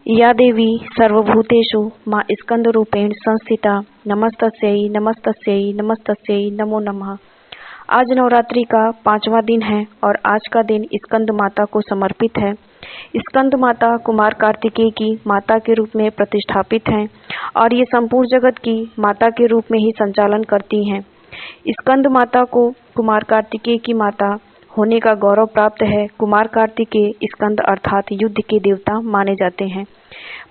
या देवी सर्वभूतेषु मां स्कंदरूपेण संस्थिता नमस्तस्यै नमस्तस्यै नमस्तस्यै नमो नमः। आज नवरात्रि का 5वां दिन है और आज का दिन स्कंद माता को समर्पित है। स्कंद माता कुमार कार्तिकेय की माता के रूप में प्रतिष्ठापित हैं और ये संपूर्ण जगत की माता के रूप में ही संचालन करती हैं। स्कंद माता को कुमार कार्तिकेय की माता होने का गौरव प्राप्त है। कुमार कार्तिकेय स्कंद अर्थात युद्ध के देवता माने जाते हैं।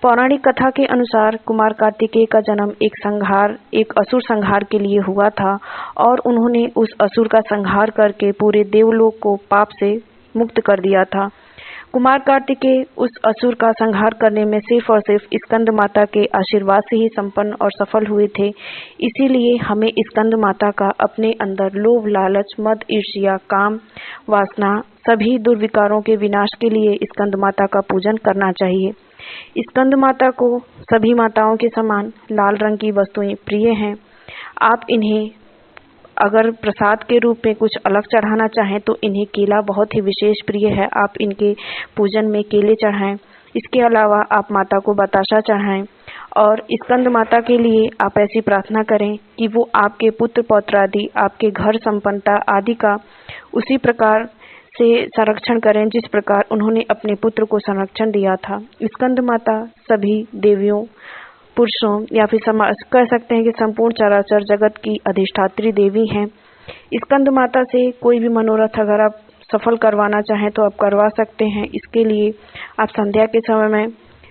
पौराणिक कथा के अनुसार कुमार कार्तिकेय का जन्म एक असुर संहार के लिए हुआ था और उन्होंने उस असुर का संहार करके पूरे देवलोक को पाप से मुक्त कर दिया था। कुमार कार्तिकेय उस असुर का संहार करने में सिर्फ और सिर्फ स्कंद माता के आशीर्वाद से ही संपन्न और सफल हुए थे। इसीलिए हमें स्कंद माता का अपने अंदर लोभ, लालच, मद, ईर्ष्या, काम, वासना सभी दुर्विकारों के विनाश के लिए स्कंद माता का पूजन करना चाहिए। स्कंद माता को सभी माताओं के समान लाल रंग की वस्तुएं प्रिय हैं। आप इन्हें अगर प्रसाद के रूप में कुछ अलग चढ़ाना चाहें तो इन्हें केला बहुत ही विशेष प्रिय है। आप इनके पूजन में केले चढ़ाएं। इसके अलावा आप माता को बताशा चढ़ाएं और स्कंद माता के लिए आप ऐसी प्रार्थना करें कि वो आपके पुत्र पौत्र आदि, आपके घर संपन्नता आदि का उसी प्रकार से संरक्षण करें जिस प्रकार उन्होंने अपने पुत्र को संरक्षण दिया था। स्कंद माता सभी देवियों, पुरुषों या फिर कह सकते हैं कि संपूर्ण चराचर जगत की अधिष्ठात्री देवी हैं। स्कंद माता से कोई भी मनोरथ अगर आप सफल करवाना चाहें तो आप करवा सकते हैं। इसके लिए आप संध्या के समय में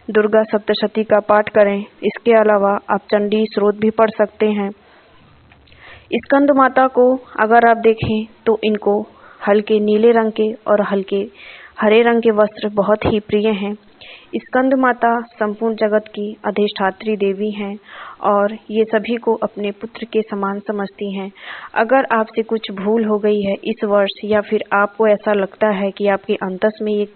दुर्गा सप्तशती का पाठ करें। इसके अलावा आप चंडी स्रोत भी पढ़ सकते हैं। स्कंद माता को अगर आप देखें तो इनको हल्के नीले रंग के और हल्के हरे रंग के वस्त्र बहुत ही प्रिय हैं। स्कंद माता संपूर्ण जगत की अधिष्ठात्री देवी हैं और ये सभी को अपने पुत्र के समान समझती हैं। अगर आपसे कुछ भूल हो गई है इस वर्ष या फिर आपको ऐसा लगता है कि आपके अंतस में ये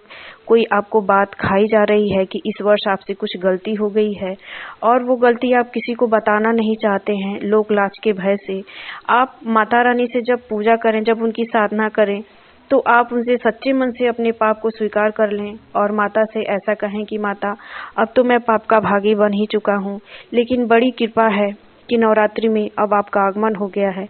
कोई आपको बात खाई जा रही है कि इस वर्ष आपसे कुछ गलती हो गई है और वो गलती आप किसी को बताना नहीं चाहते हैं लोक लाज के भय से, आप माता रानी से जब पूजा करें, जब उनकी साधना करें तो आप उनसे सच्चे मन से अपने पाप को स्वीकार कर लें और माता से ऐसा कहें कि माता अब तो मैं पाप का भागी बन ही चुका हूँ, लेकिन बड़ी कृपा है कि नवरात्रि में अब आपका आगमन हो गया है।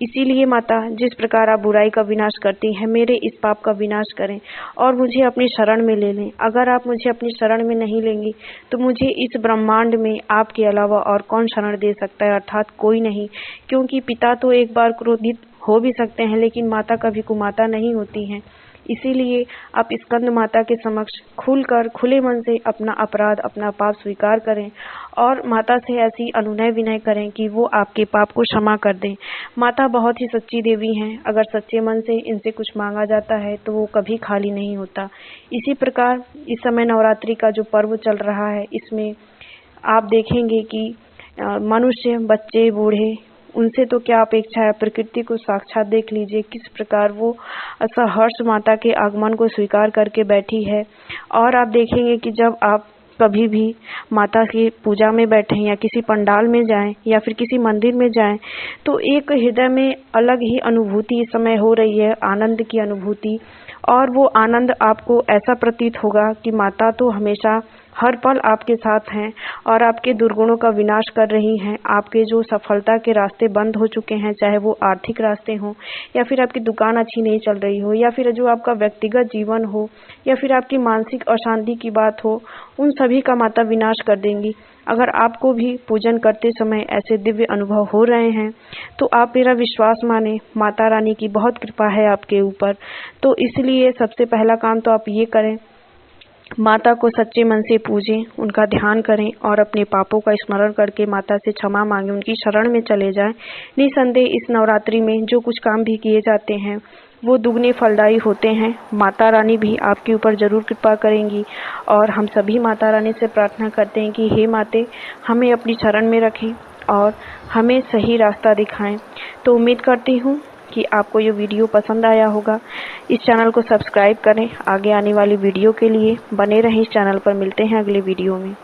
इसीलिए माता जिस प्रकार आप बुराई का विनाश करती हैं मेरे इस पाप का विनाश करें और मुझे अपनी शरण में ले लें। अगर आप मुझे अपनी शरण में नहीं लेंगी तो मुझे इस ब्रह्मांड में आपके अलावा और कौन शरण दे सकता है, अर्थात कोई नहीं, क्योंकि पिता तो एक बार क्रोधित हो भी सकते हैं लेकिन माता कभी कुमाता नहीं होती हैं। इसीलिए आप स्कंद माता के समक्ष खुलकर खुले मन से अपना अपराध, अपना पाप स्वीकार करें और माता से ऐसी अनुनय विनय करें कि वो आपके पाप को क्षमा कर दें। माता बहुत ही सच्ची देवी हैं। अगर सच्चे मन से इनसे कुछ मांगा जाता है तो वो कभी खाली नहीं होता। इसी प्रकार इस समय नवरात्रि का जो पर्व चल रहा है इसमें आप देखेंगे कि मनुष्य, बच्चे, बूढ़े, उनसे तो क्या अपेक्षा है। प्रकृति को साक्षात देख लीजिए किस प्रकार वो सहर्ष माता के आगमन को स्वीकार करके बैठी है। और आप देखेंगे कि जब आप कभी भी माता की पूजा में बैठें या किसी पंडाल में जाएं या फिर किसी मंदिर में जाएं तो एक हृदय में अलग ही अनुभूति इस समय हो रही है, आनंद की अनुभूति। और वो आनंद आपको ऐसा प्रतीत होगा कि माता तो हमेशा हर पल आपके साथ हैं और आपके दुर्गुणों का विनाश कर रही हैं। आपके जो सफलता के रास्ते बंद हो चुके हैं, चाहे वो आर्थिक रास्ते हों या फिर आपकी दुकान अच्छी नहीं चल रही हो या फिर जो आपका व्यक्तिगत जीवन हो या फिर आपकी मानसिक अशांति की बात हो, उन सभी का माता विनाश कर देंगी। अगर आपको भी पूजन करते समय ऐसे दिव्य अनुभव हो रहे हैं तो आप मेरा विश्वास माने, माता रानी की बहुत कृपा है आपके ऊपर। तो इसलिए सबसे पहला काम तो आप ये करें, माता को सच्चे मन से पूजें, उनका ध्यान करें और अपने पापों का स्मरण करके माता से क्षमा मांगें, उनकी शरण में चले जाएं। निसंदेह इस नवरात्रि में जो कुछ काम भी किए जाते हैं वो दुगने फलदायी होते हैं। माता रानी भी आपके ऊपर जरूर कृपा करेंगी और हम सभी माता रानी से प्रार्थना करते हैं कि हे माते, हमें अपनी शरण में रखें और हमें सही रास्ता दिखाएं। तो उम्मीद करती हूँ कि आपको ये वीडियो पसंद आया होगा। इस चैनल को सब्सक्राइब करें। आगे आने वाली वीडियो के लिए बने रहें इस चैनल पर। मिलते हैं अगले वीडियो में।